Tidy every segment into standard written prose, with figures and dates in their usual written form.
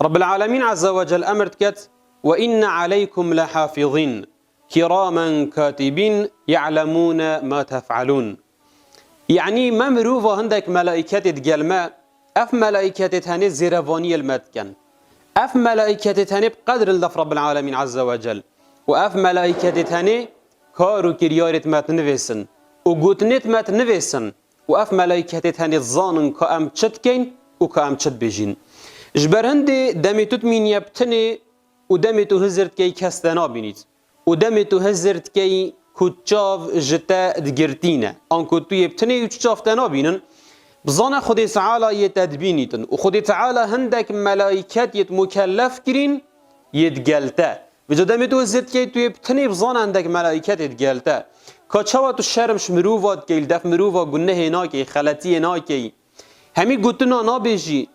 رب العالمين عز وجل أمر كت وإن عليكم لحافظين كراما كاتبين يعلمون ما تفعلون. يعني ما مروفا هندك ملائكة تقلما اف ملائكة تهني زيرفاني المتكن اف ملائكة تهني بقدر اللف رب العالمين عز وجل واف ملائكة تهني كارو كريارت مات نفسن وقوتنت مات نفسن واف ملائكة تهني الظانن كأم تشتكين وكأم تشت بجين جبر هندي دميتوت مين يبتني ودميتو هزرت كي كستنا بينيت ودميتو هزرت كي كوتشاف جتا دقرتينا ان كنتو يبتني وتشاف تنابينن بظن خدي تعالى يتدبينيتن وخدي تعالى هندك ملائكات يتمكلف كرين يتقلتا بجدمتو هزرت كي تو يبتني بظن عندك ملائكات يتقلتا كاتشاوات الشرمش مروفات كي الدف مروفا قنه ناكي خلاتي ناكي همي قلتنا نابيجي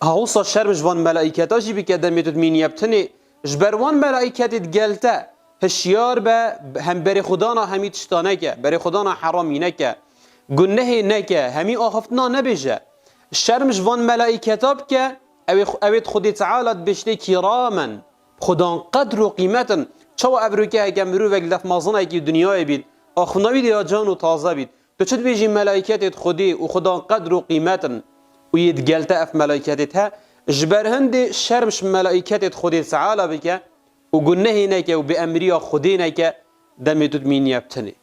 هاوصا الشرمش وان ملائكاتاجي بكدمتو مين يبتني جبروان ملائكات يتقلتا هشیار به هم بر خدانا همی تشتانه که بر خدانا حرامی نکه گناه نکه همی آخفتنا نبیجه شرمش وان ملائکتاب که اوید خودی تعالی بشته کراما خدان قدر و قیمتا چو ابرو که اگه مرو وگلف مازنه که دنیای بید آخفناوید یا جان و تازه بید تو چد بیجی ملائکتت خودی و خدان قدر و قیمتا و یدگلته اف ملائکتت ها جبر هند شرمش ملائکتت خودی تعالی بکه وقلناه نكا وبأمريا خدينك دمتت مين يبتني